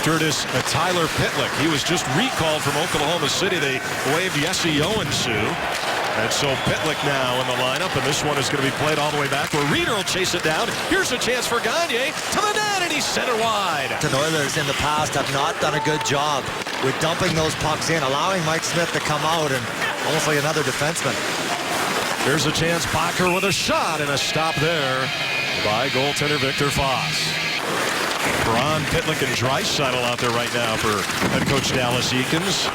After it is Tyler Pitlick. He was just recalled from Oklahoma City. They waived Jesse Owens-Sue. And so Pitlick now in the lineup, and this one is going to be played all the way back where Reeder will chase it down. Here's a chance for Gagne to the net, and he's sent it wide. The Oilers in the past have not done a good job with dumping those pucks in, allowing Mike Smith to come out and almost like another defenseman. Here's a chance, Bakker with a shot, and a stop there by goaltender Victor Foss. Perron, Pitlick, and Draisaitl out there right now for head coach Dallas Eakins.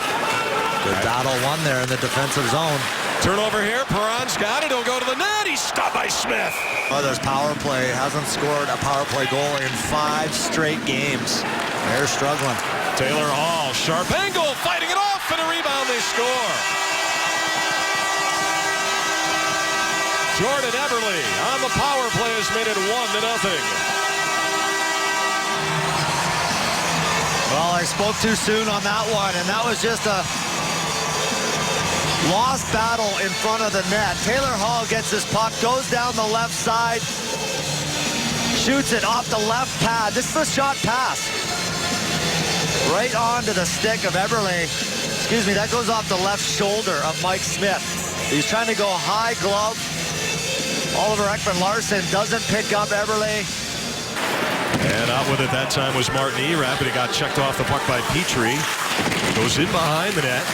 Good battle won there in the defensive zone. Turnover here, Perron's got it, he'll go to the net, he's stopped by Smith. Oilers power play hasn't scored a power play goal in 5 straight games. They're struggling. Taylor Hall, sharp angle, fighting it off, and a rebound, they score. Jordan Eberle on the power play has made it 1-0. Well, I spoke too soon on that one, and that was just a lost battle in front of the net. Taylor Hall gets this puck, goes down the left side, shoots it off the left pad. This is a shot pass. Right onto the stick of Eberle. Excuse me, that goes off the left shoulder of Mike Smith. He's trying to go high glove. Oliver Ekman-Larsson doesn't pick up Eberle. And out with it that time was Martin Erath, but he got checked off the puck by Petrie. Goes in behind the net.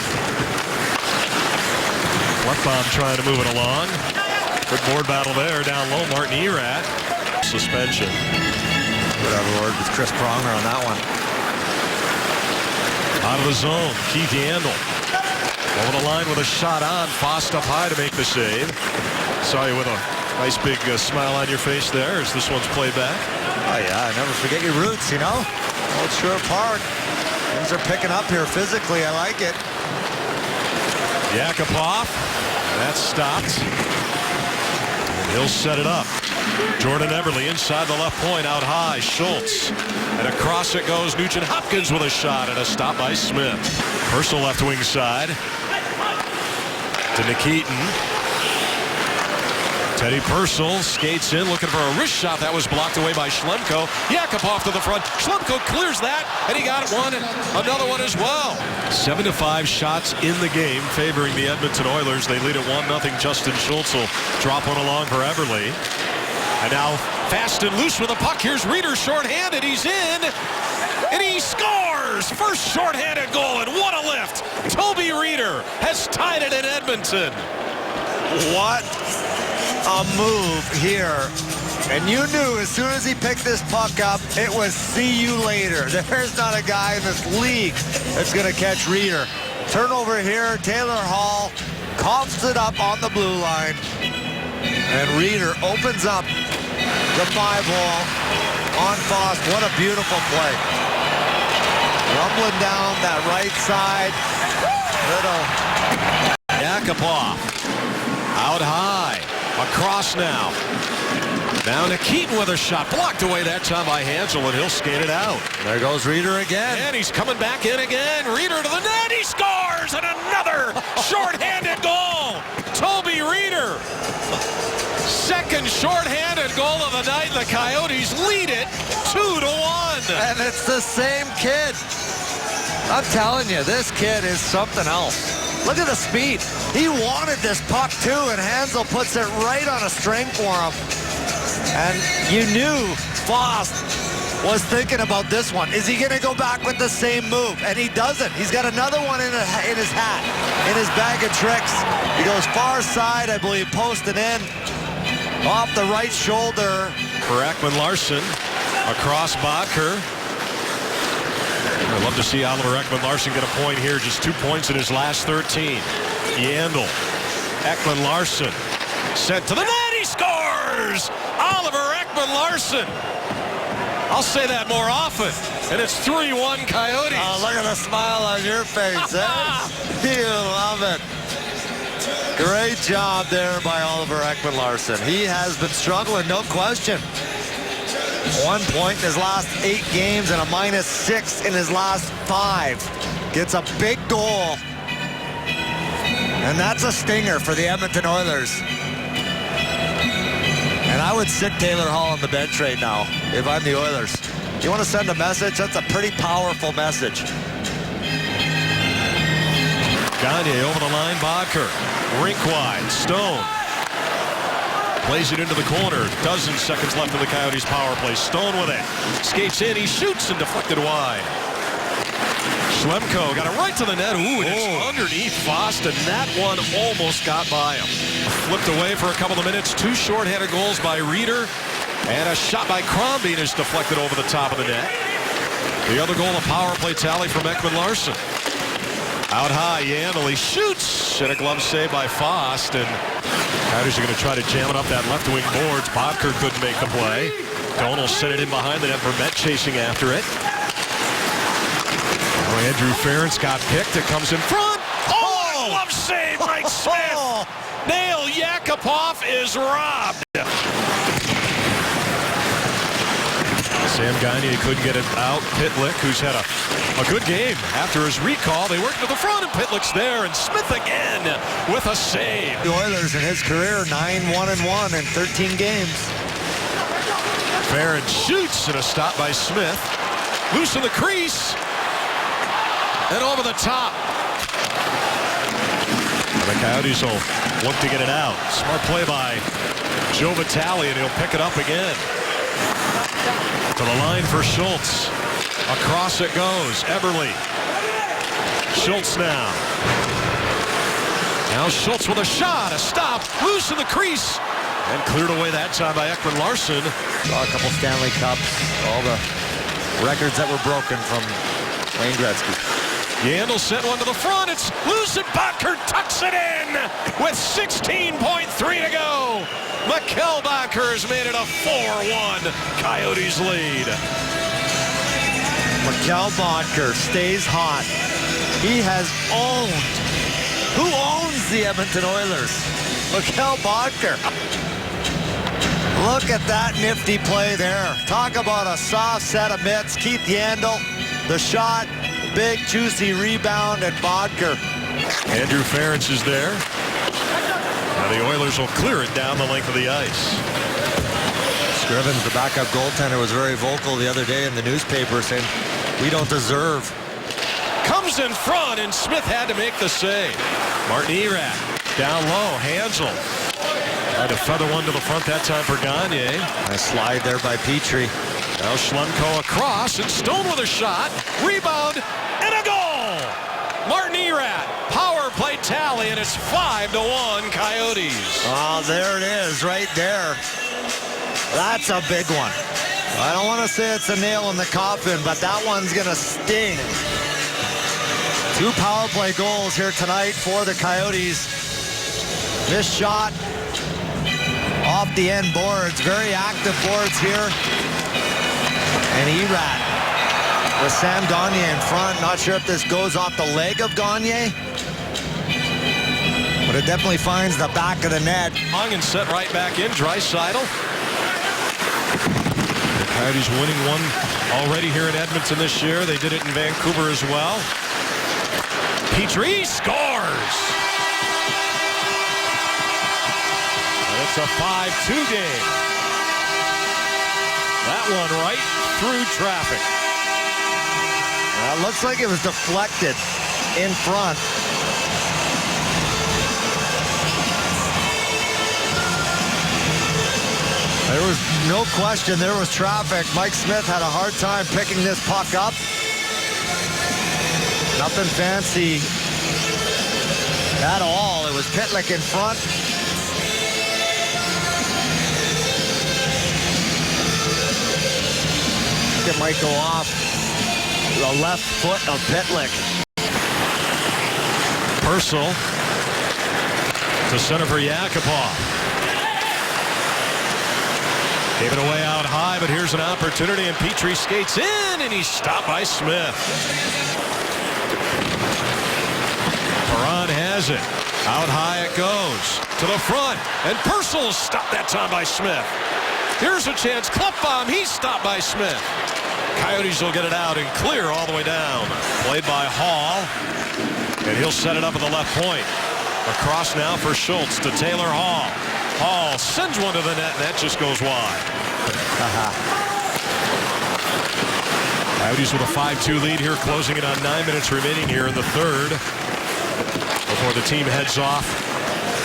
Lefbaum trying to move it along. Good board battle there down low. Martin Erath. Suspension. Good have a word with Chris Pronger on that one. Out of the zone, Keith Yandel. Over the line with a shot on. Foss up high to make the save. Saw you with a nice big smile on your face there as this one's played back. Oh yeah, never forget your roots, you know? Old Sherwood Park. Things are picking up here physically. I like it. Yakupov. That's stopped. And he'll set it up. Jordan Eberle inside the left point, out high. Schultz. And across it goes Nugent Hopkins with a shot and a stop by Smith. Purcell left wing side. To Nikitin. Teddy Purcell skates in, looking for a wrist shot. That was blocked away by Schlemko. Yakupov to the front. Schlemko clears that, and he got one, another one as well. 7-5 shots in the game, favoring the Edmonton Oilers. They lead at 1-0. Justin Schultz will drop one along for Eberle. And now fast and loose with the puck. Here's Reeder shorthanded. He's in, and he scores! First shorthanded goal, and what a lift! Toby Reeder has tied it in Edmonton. What a move here. And you knew as soon as he picked this puck up, it was see you later. There's not a guy in this league that's going to catch Reeder. Turnover here, Taylor Hall coughs it up on the blue line. And Reeder opens up the 5-hole on Foss. What a beautiful play. Rumbling down that right side. Little Yakupov out high. Across now. Now Nikitin with a shot. Blocked away that time by Hansel, and he'll skate it out. There goes Reeder again. And he's coming back in again. Reeder to the net. He scores! And another shorthanded goal. Toby Reeder. Second shorthanded goal of the night. The Coyotes lead it 2-1. And it's the same kid. I'm telling you, this kid is something else. Look at the speed. He wanted this puck too, and Hansel puts it right on a string for him. And you knew Foss was thinking about this one. Is he going to go back with the same move? And he doesn't. He's got another one in his hat, in his bag of tricks. He goes far side, I believe, posted in, off the right shoulder. For Ekman-Larsson, across Bakker. I'd love to see Oliver Ekman-Larsson get a point here. Just 2 points in his last 13. Yandel. Ekman-Larsson sent to the net. He scores! Oliver Ekman-Larsson. I'll say that more often. And it's 3-1 Coyotes. Oh, look at the smile on your face, eh? You love it. Great job there by Oliver Ekman-Larsson. He has been struggling, no question. 1 point in his last 8 games and a -6 in his last 5. Gets a big goal. And that's a stinger for the Edmonton Oilers. And I would sit Taylor Hall on the bench right now if I'm the Oilers. You want to send a message? That's a pretty powerful message. Gagne over the line, Bodker. Rink wide, Stone. Plays it into the corner. Dozen seconds left in the Coyotes power play. Stone with it. Skates in, he shoots and deflected wide. Schlemko got it right to the net. Ooh, and it's underneath Fost, and that one almost got by him. Flipped away for a couple of minutes. Two short-handed goals by Reeder, and a shot by Crombie is deflected over the top of the net. The other goal, a power play tally from Ekman Larsson. Out high, Yandel, he shoots, and a glove save by Fost, and Coyotes are going to try to jam it up that left wing boards. Bodker couldn't make the play. Donald sent it in behind the net. Vermette chasing after it. Andrew Ference got picked. It comes in front. Oh, glove save, Mike Smith. Nail Yakupov is robbed. Sam Gagne couldn't get it out. Pitlick, who's had a good game after his recall. They work to the front, and Pitlick's there, and Smith again with a save. The Oilers in his career, 9-1-1 in 13 games. Ference shoots, and a stop by Smith. Loose in the crease. And over the top. And the Coyotes will look to get it out. Smart play by Joe Vitale, and he'll pick it up again. To the line for Schultz. Across it goes. Eberle. Schultz now. Now Schultz with a shot. A stop. Loose in the crease. And cleared away that time by Ekman Larsson. Saw a couple Stanley Cups. All the records that were broken from Wayne Gretzky. Yandel sent one to the front. It's loose, and Bodker tucks it in with 16.3 to go. Mikkel Bodker has made it a 4-1 Coyotes lead. Mikkel Bodker stays hot. He has owned. Who owns the Edmonton Oilers? Mikkel Bodker. Look at that nifty play there. Talk about a soft set of mitts. Keith Yandel, the shot. Big, juicy rebound, and Bodker. Andrew Ference is there. Now the Oilers will clear it down the length of the ice. Scrivens, the backup goaltender, was very vocal the other day in the newspaper saying, we don't deserve. Comes in front, and Smith had to make the save. Martin Erat down low. Hansel tried to feather one to the front that time for Gagne. Nice slide there by Petrie. Now Schlemko across, and Stone with a shot. Rebound, and a goal! Martin Erat, power play tally, and it's 5-1 Coyotes. Oh, there it is, right there. That's a big one. I don't want to say it's a nail in the coffin, but that one's going to sting. Two power play goals here tonight for the Coyotes. This shot off the end boards. Very active boards here. And Erat with Sam Gagne in front. Not sure if this goes off the leg of Gagne, but it definitely finds the back of the net. Long and set right back in. Draisaitl. The Coyotes winning one already here in Edmonton this year. They did it in Vancouver as well. Petrie scores. And it's a 5-2 game. That one right through traffic. It looks like it was deflected in front. There was no question there was traffic. Mike Smith had a hard time picking this puck up. Nothing fancy at all. It was Pitlick in front. It might go off the left foot of Pitlick. Purcell to center for Yakupov. Gave it away out high, but here's an opportunity, and Petrie skates in, and he's stopped by Smith. Perron has it. Out high it goes. To the front, and Purcell stopped that time by Smith. Here's a chance. Klefbom, he's stopped by Smith. Coyotes will get it out and clear all the way down. Played by Hall, and he'll set it up at the left point. Across now for Schultz to Taylor Hall. Hall sends one to the net, and that just goes wide. Coyotes with a 5-2 lead here, closing it on 9 minutes remaining here in the third. Before the team heads off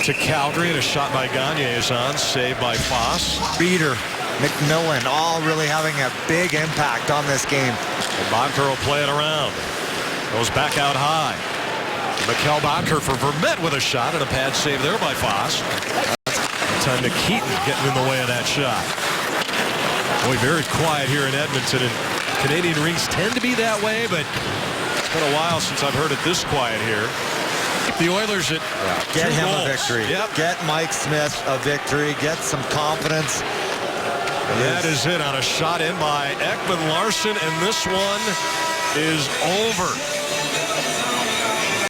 to Calgary, and a shot by Gagne is on, saved by Foss. Reeder, McMillan, all really having a big impact on this game. And Bottker will play it around. Goes back out high. Mikkel Bottker for Vermette with a shot, and a pad save there by Foss. Time to Keaton getting in the way of that shot. Boy, very quiet here in Edmonton, and Canadian rinks tend to be that way, but it's been a while since I've heard it this quiet here. The Oilers at Get 2 him goals. a victory. Yep. Get Mike Smith a victory. Get some confidence. That is it on a shot in by Ekman Larsson, and this one is over.